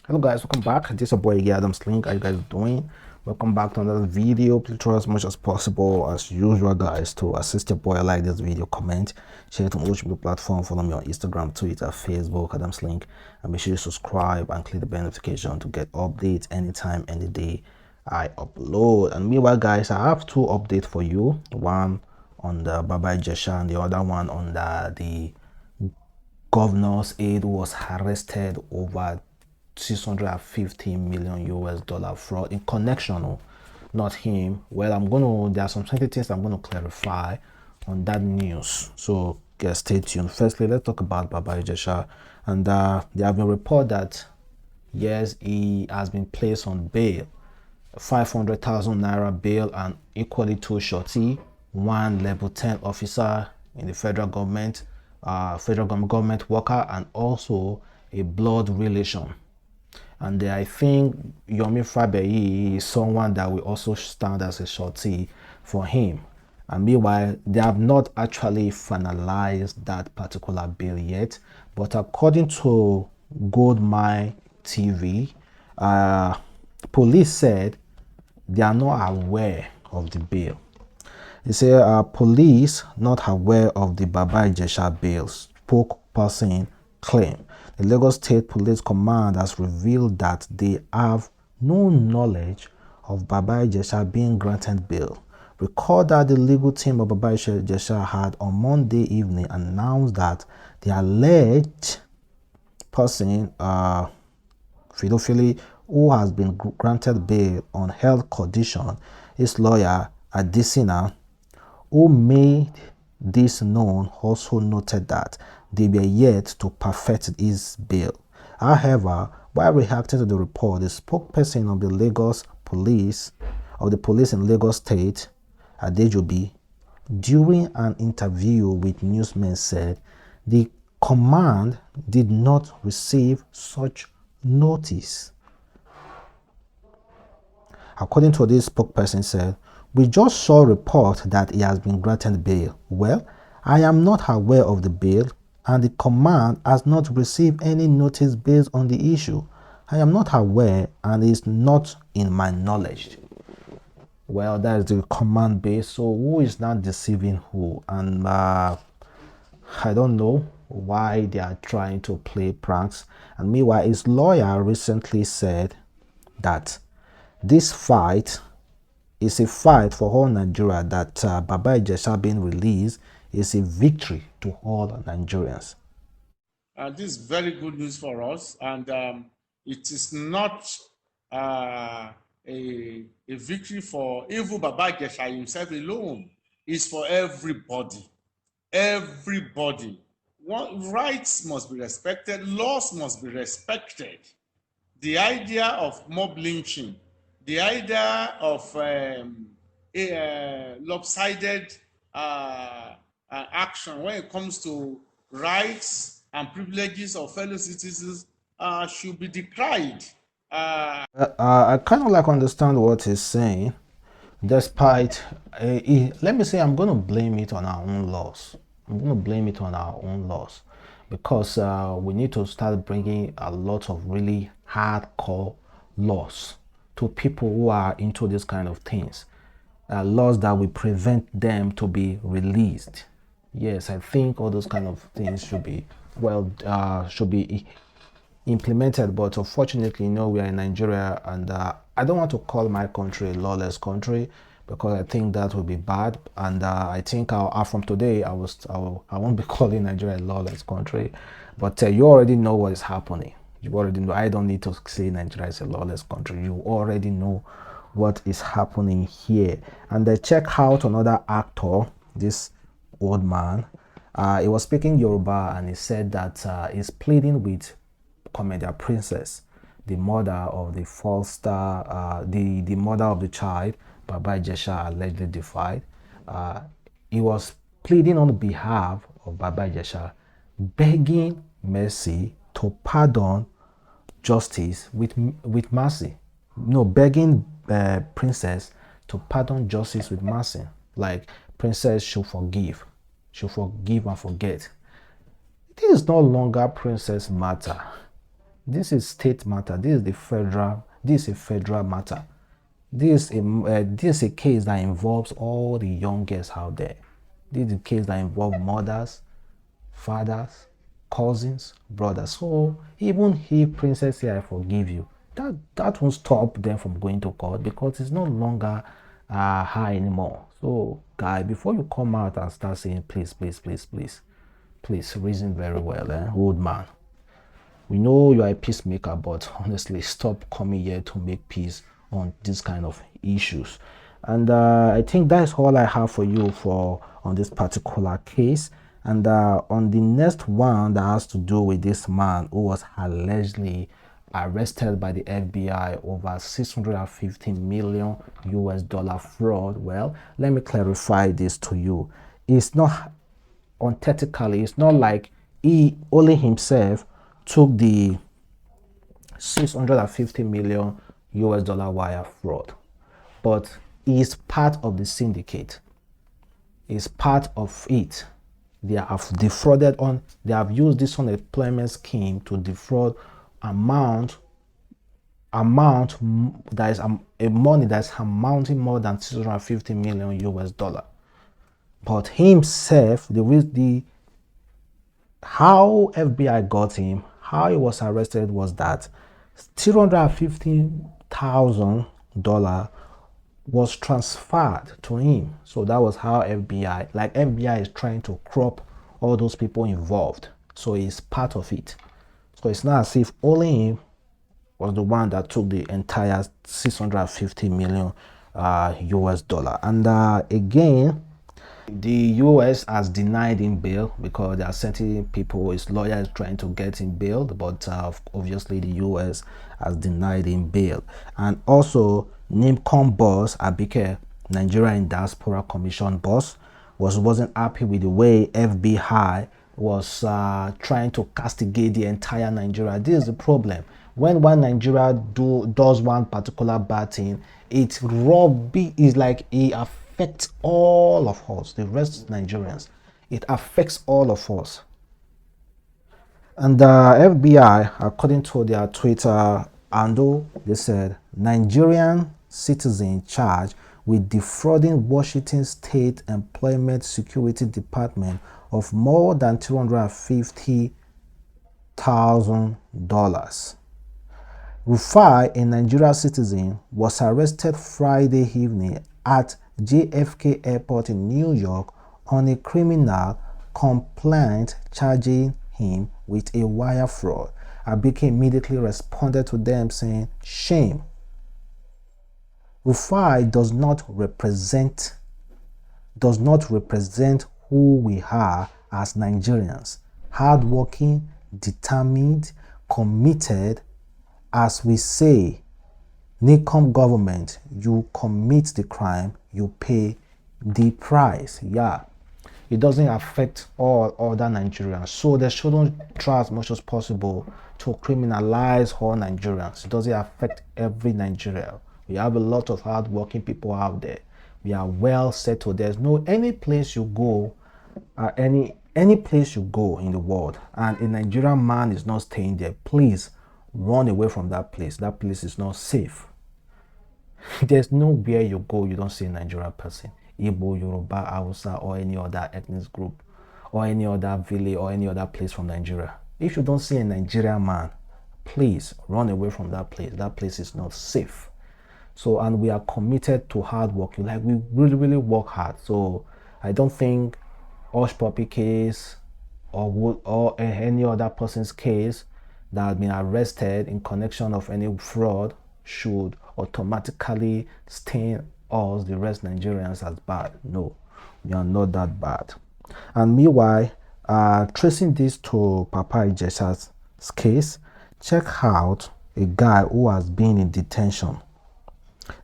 Hello guys, welcome back. This is your boy Adamslink. How you guys doing? Welcome back to another video. Please try as much as possible as usual guys to assist your boy. Like this video, comment, share it on Hushpuppi platform, follow me on Instagram, Twitter, Facebook, Adamslink, and make sure you subscribe and click the bell notification to get updates anytime, any day I upload. And meanwhile guys, I have two updates for you. One on the Ijesha and the other one on the governor's aide who was arrested over 650 million US dollar fraud in connection, not him. Well, there are some things I'm gonna clarify on that news, so guys stay tuned. Firstly, let's talk about Ijesha. And there have been reports that yes, he has been placed on bail, 500,000 naira bail, and equally two shorty, one level 10 officer in the federal government, government worker, and also a blood relation. And I think Yomi Fabeyi is someone that will also stand as a shorty for him. And meanwhile, they have not actually finalized that particular bill yet. But according to Goldmine TV, police said they are not aware of the bill. They say police not aware of the Ijesha bill, spokesperson claim. The Lagos State Police Command has revealed that they have no knowledge of Ijesha being granted bail. Recall that the legal team of Ijesha had on Monday evening announced that the alleged person, Philophilia, who has been granted bail on health condition, his lawyer, Adesina, who made this known, also noted that they were yet to perfect his bail. However, while reacting to the report, the spokesperson of the Lagos police, in Lagos State, Adejobi, during an interview with newsmen said the command did not receive such notice. According to this spokesperson said, "We just saw a report that he has been granted bail. Well, I am not aware of the bail, and the command has not received any notice based on the issue. I am not aware and is not in my knowledge." Well, that is the command base. So who is not deceiving who? And I don't know why they are trying to play pranks. And meanwhile, his lawyer recently said that this fight is a fight for all Nigeria, that Ijesha being released is a victory to all Nigerians. This is very good news for us, and it is not a victory for even Ijesha himself alone. It's for everybody. Everybody. Rights must be respected. Laws must be respected. The idea of mob lynching, the idea of lopsided action when it comes to rights and privileges of fellow citizens should be decried. I kind of understand what he's saying, despite, let me say, I'm going to blame it on our own laws. Because we need to start bringing a lot of really hardcore laws to people who are into this kind of things. Laws that will prevent them to be released. Yes, I think all those kind of things should be, implemented. But unfortunately, we are in Nigeria, and I don't want to call my country a lawless country, because I think that would be bad. And I think from today I won't be calling Nigeria a lawless country. But you already know what is happening. You already know. I don't need to say Nigeria is a lawless country. You already know what is happening here. And check out another actor, this old man. He was speaking Yoruba, and he said that he's pleading with Comedian Princess, the mother of the false star, the mother of the child Ijesha allegedly defied. He was pleading on behalf of Ijesha, begging mercy to pardon justice with mercy. No, begging Princess to pardon justice with mercy. Like, Princess should forgive and forget. It is no longer Princess matter. This is state matter. This is the federal. This is a federal matter. This is a case that involves all the young girls out there. This is a case that involves mothers, fathers, cousins, brothers. So even if Princess here, I forgive you, that won't stop them from going to court because it's no longer high anymore. So guy, before you come out and start saying please, please, please, please, please reason very well, old man. We know you are a peacemaker, but honestly, stop coming here to make peace on this kind of issues. And I think that's all I have for you on this particular case. And on the next one that has to do with this man who was allegedly arrested by the FBI over 650 million US dollar fraud. Well, let me clarify this to you. It's not unethically, it's not like he only himself took the 650 million US dollar wire fraud, but he is part of the syndicate. Is part of it. They have defrauded on, they have used this unemployment scheme to defraud amount that is a money that's amounting more than 650 million US dollar. But himself, the how FBI got him, how he was arrested was that $350,000 was transferred to him. So that was how FBI is trying to crop all those people involved. So he's part of it. So it's not as if only him was the one that took the entire 650 million US dollar. And again, the US has denied him bail because there are certain people, his lawyer is trying to get him bailed, but obviously the US has denied him bail. And also, NIMCOM boss Abike, Nigerian Diaspora Commission boss, wasn't happy with the way FBI was trying to castigate the entire Nigeria. This is the problem. When one Nigeria does one particular bad thing, it's like it affects all of us, the rest Nigerians. It affects all of us. And the FBI, according to their Twitter handle, they said Nigerian citizen charged with defrauding Washington State Employment Security Department of more than $250,000. Rufai, a Nigerian citizen, was arrested Friday evening at JFK Airport in New York on a criminal complaint charging him with a wire fraud. Abike immediately responded to them saying, "Shame." Rufai does not represent who we are as Nigerians. Hardworking, determined, committed. As we say, NICOM government, you commit the crime, you pay the price. Yeah, it doesn't affect all other Nigerians, so they shouldn't try as much as possible to criminalize all Nigerians. It doesn't affect every Nigerian. We have a lot of hardworking people out there. We are well settled. There's no any place you go, any place you go in the world, and a Nigerian man is not staying there, please run away from that place. That place is not safe. There's nowhere you go you don't see a Nigerian person, Igbo, Yoruba, Hausa, or any other ethnic group, or any other village, or any other place from Nigeria. If you don't see a Nigerian man, please run away from that place. That place is not safe. So, and we are committed to hard work. Like, we really work hard. So I don't think Hushpuppi case or any other person's case that has been arrested in connection of any fraud should automatically stain us, the rest Nigerians, as bad. No, we are not that bad. And meanwhile, tracing this to Papa Ijesha's case, check out a guy who has been in detention.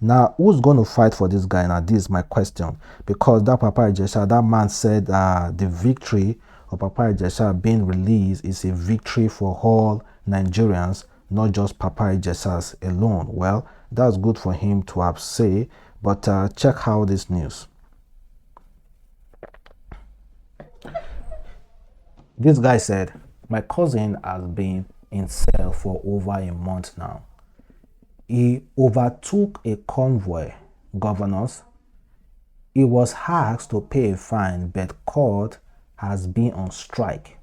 Now, who's going to fight for this guy? Now, this is my question, because that Papa Ijesha, that man said the victory of Papa Ijesha being released is a victory for all Nigerians, not just Papa Ijesha's alone. Well, that's good for him to have say, but check out this news. This guy said, my cousin has been in cell for over a month now. He overtook a convoy, governors. He was asked to pay a fine, but court has been on strike.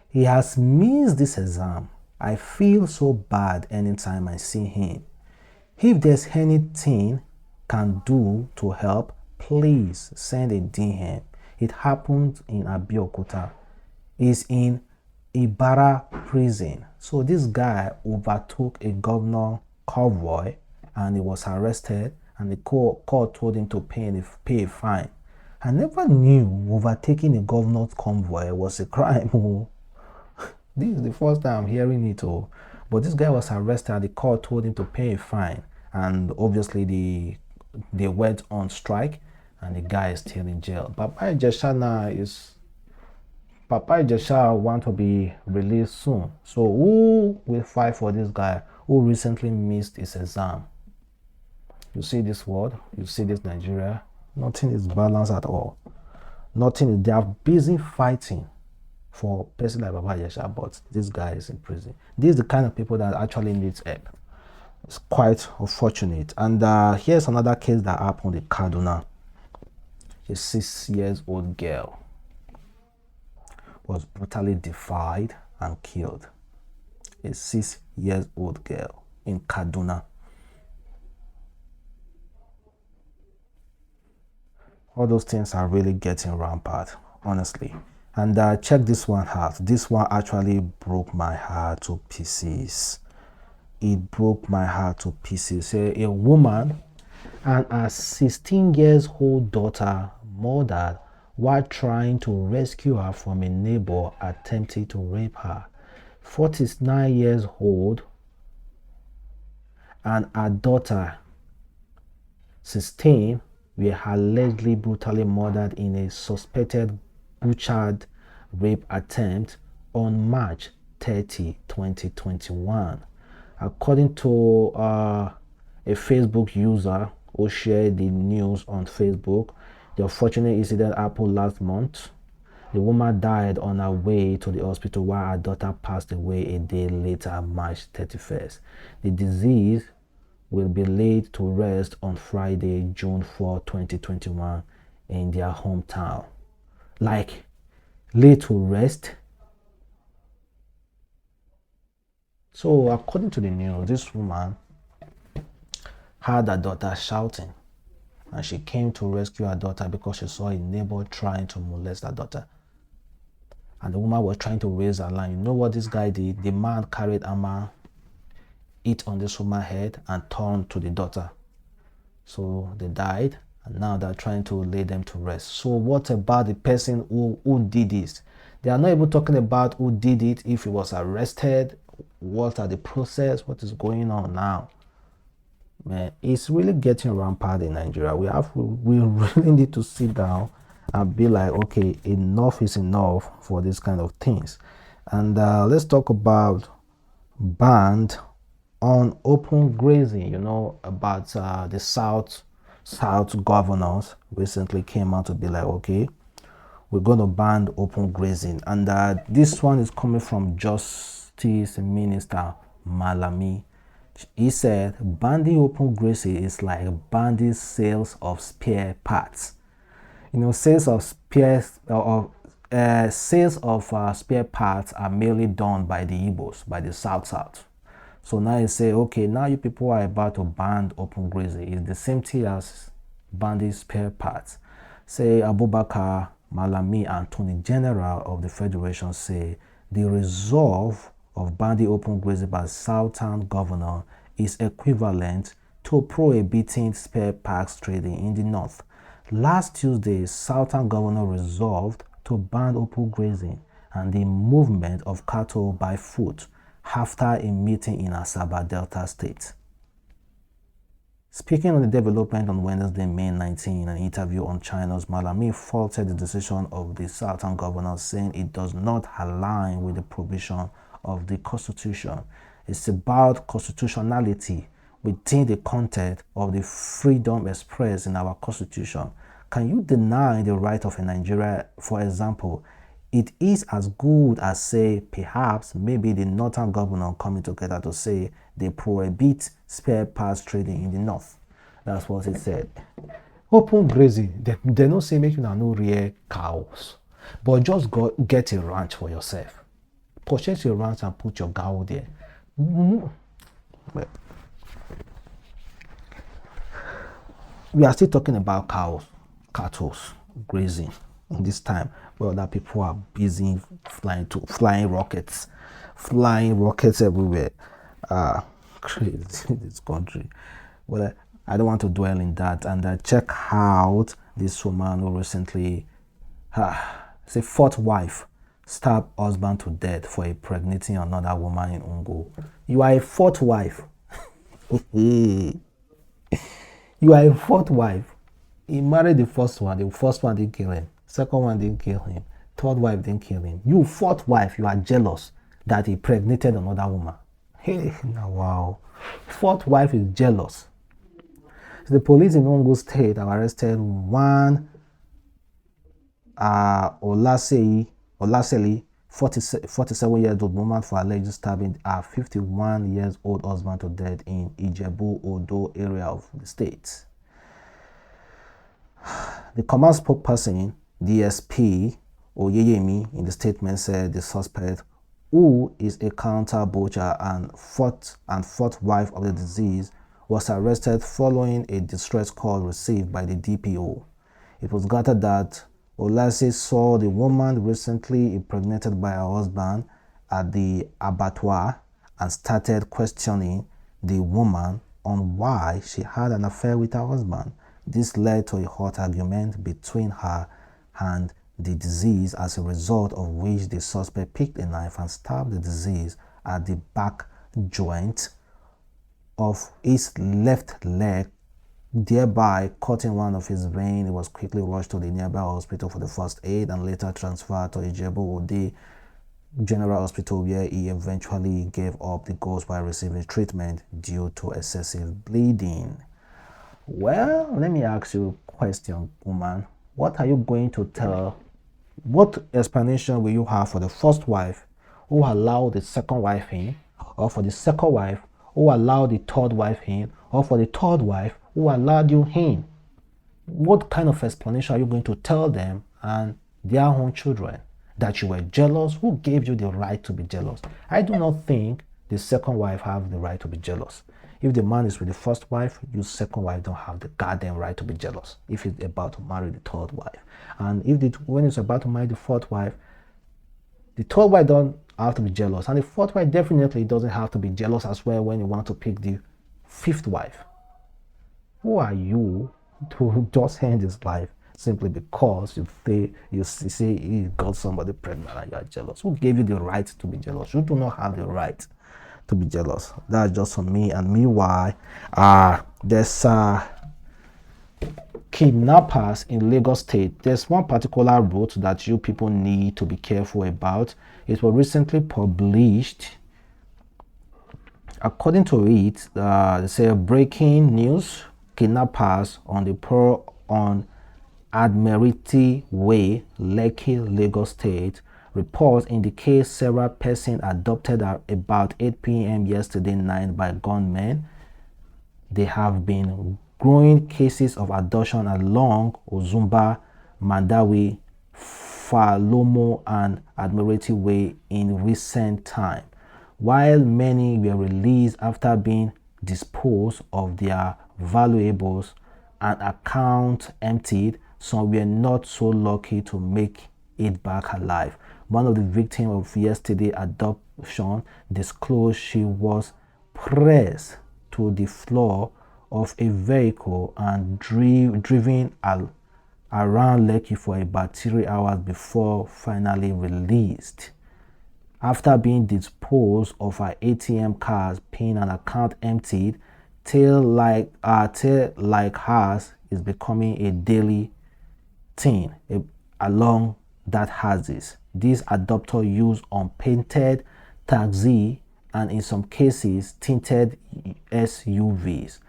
He has missed this exam. I feel so bad anytime I see him. If there's anything can do to help, please send a DM. It happened in Abeokuta. He's in Ibara prison. So this guy overtook a governor convoy and he was arrested, and the court told him to pay a fine. I never knew overtaking a governor's convoy was a crime. This is the first time I'm hearing it. But this guy was arrested and the court told him to pay a fine, and obviously they went on strike and the guy is still in jail. Papa Ijesha want to be released soon. So who will fight for this guy who recently missed his exam? You see this world, you see this Nigeria, nothing is balanced at all. Nothing. They are busy fighting for a person like Papa Ijesha, but this guy is in prison. This is the kind of people that actually needs help. It's quite unfortunate. And here's another case that happened in Kaduna. A 6-year-old girl was brutally defied and killed. A 6-year-old girl in Kaduna. All those things are really getting rampant, honestly. And check this one out. This one actually broke my heart to pieces. It broke my heart to pieces. A woman and a 16-year-old daughter murdered while trying to rescue her from a neighbor attempting to rape her. 49 years old and her daughter 16 were allegedly brutally murdered in a suspected butchered rape attempt on March 30, 2021. According to a Facebook user who shared the news on Facebook, the unfortunate incident happened last month. The woman died on her way to the hospital while her daughter passed away a day later, March 31st. The deceased will be laid to rest on Friday, June 4, 2021 in their hometown. Like, laid to rest? So, according to the news, this woman had her daughter shouting, and she came to rescue her daughter because she saw a neighbor trying to molest her daughter. And the woman was trying to raise her line. You know what this guy did? The man carried hammer, hit on this woman's head, and turned to the daughter. So they died, and now they're trying to lay them to rest. So what about the person who did this? They are not even talking about who did it, if he was arrested, what are the process, what is going on now. Man, it's really getting rampant in Nigeria. We really need to sit down and be like, okay, enough is enough for this kind of things. And let's talk about ban on open grazing. You know about the South governors recently came out to be like, okay, we're going to ban open grazing. And this one is coming from Justice Minister Malami. He said, Bandi open grazing is like Bandi sales of spare parts. You know, sales of spare parts are mainly done by the Igbos, by the South. So now you say, okay, now you people are about to ban open grazing. It's the same thing as Bandi spare parts. Say Abubakar Malami, Attorney General of the Federation, say the resolve of Bandi open grazing by Southern governor is equivalent to prohibiting spare parts trading in the North. Last Tuesday, Southern governor resolved to ban open grazing and the movement of cattle by foot after a meeting in Asaba Delta State. Speaking on the development on Wednesday, May 19, in an interview on Channels, Malami faulted the decision of the Southern governor, saying it does not align with the provision of the Constitution. It's about constitutionality within the content of the freedom expressed in our Constitution. Can you deny the right of a Nigerian, for example, it is as good as, say, perhaps maybe the northern governor coming together to say they prohibit spare parts trading in the north. That's what it said. Open grazing, they don't say make you no rear cows, but just go get a ranch for yourself. Purchase your ranch and put your cow there. We are still talking about cows, cattle, grazing in this time where other people are busy flying rockets everywhere. Crazy this country. Well, I don't want to dwell in that. And check out this woman who recently, say, fourth wife stabbed husband to death for impregnating another woman in Ungo. You are a fourth wife. You are a fourth wife. He married the first one. The first one didn't kill him. Second one didn't kill him. Third wife didn't kill him. You, fourth wife, you are jealous that he impregnated another woman. Hey, now wow. Fourth wife is jealous. So the police in Ondo State have arrested one Olaseli, 47-year-old woman for alleged stabbing her 51-year-old husband to death in Ijebu Odo area of the state. The command spokesperson, DSP Oyeyemi, in the statement said the suspect, who is a counter butcher and fourth wife of the deceased, was arrested following a distress call received by the DPO. It was gathered that Olase saw the woman recently impregnated by her husband at the abattoir and started questioning the woman on why she had an affair with her husband. This led to a hot argument between her and the deceased, as a result of which the suspect picked a knife and stabbed the deceased at the back joint of his left leg, thereby cutting one of his veins. He was quickly rushed to the nearby hospital for the first aid and later transferred to Ijebu Ode General Hospital, where he eventually gave up the ghost while receiving treatment due to excessive bleeding. Well, let me ask you a question, woman. What are you going to tell? What explanation will you have for the first wife who allowed the second wife in, or for the second wife who allowed the third wife in, or for the third wife who allowed you in? What kind of explanation are you going to tell them and their own children? That you were jealous? Who gave you the right to be jealous? I do not think the second wife have the right to be jealous. If the man is with the first wife, you second wife don't have the goddamn right to be jealous if he's about to marry the third wife. And when he's about to marry the fourth wife, the third wife don't have to be jealous. And the fourth wife definitely doesn't have to be jealous as well when you want to pick the fifth wife. Who are you to just end his life simply because you say you got somebody pregnant and you are jealous? Who gave you the right to be jealous? You do not have the right to be jealous. That's just for me. And meanwhile, there's kidnappers in Lagos State. There's one particular route that you people need to be careful about. It was recently published. According to it, they say breaking news: kidnappers on Admiralty Way, Lekki, Lagos State. Reports indicate several persons adopted at about 8 p.m. yesterday night by gunmen. There have been growing cases of abduction along Ozumba, Mandawi, Falomo, and Admiralty Way in recent time. While many were released after being disposed of their valuables and accounts emptied, some were not so lucky to make it back alive. One of the victims of yesterday's adoption disclosed she was pressed to the floor of a vehicle and driven around Lekki for about 3 hours before finally released. After being disposed of her ATM cards, PIN, and account emptied, tale like hers is becoming a daily thing along that houses. These adopters use unpainted taxi and in some cases tinted SUVs.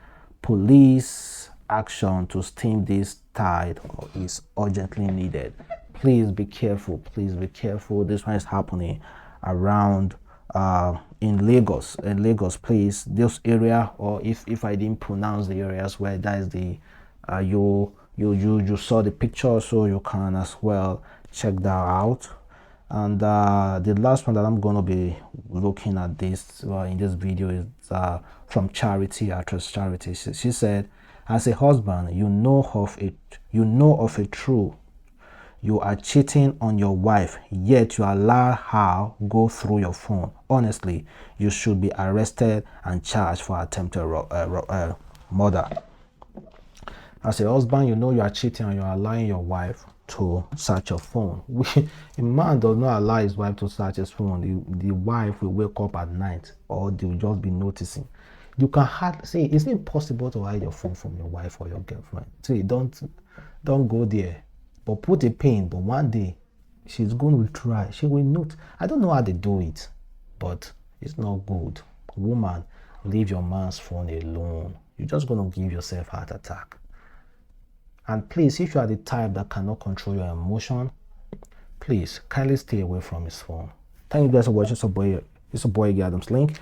Police action to stem this tide is urgently needed. please be careful. Please be careful. This one is happening around in Lagos. In Lagos, please, this area, or if I didn't pronounce the areas where that is the you saw the picture, so you can as well check that out. And the last one that I'm going to be looking at this in this video is from Charity, actress Charity. She said, as a husband, you know of a truth. You are cheating on your wife, yet you allow her go through your phone. Honestly, you should be arrested and charged for attempted murder. As a husband, you know you are cheating and you are allowing your wife to search your phone. A man does not allow his wife to search his phone. The wife will wake up at night, or they will just be noticing. You can hardly say it's impossible to hide your phone from your wife or your girlfriend. See, don't go there. But put a pin. But one day, she's going to try. She will not. I don't know how they do it, but it's not good. Woman, leave your man's phone alone. You're just going to give yourself a heart attack. And please, if you are the type that cannot control your emotion, please kindly stay away from his phone. Thank you guys for watching. It's your boy Adamslink.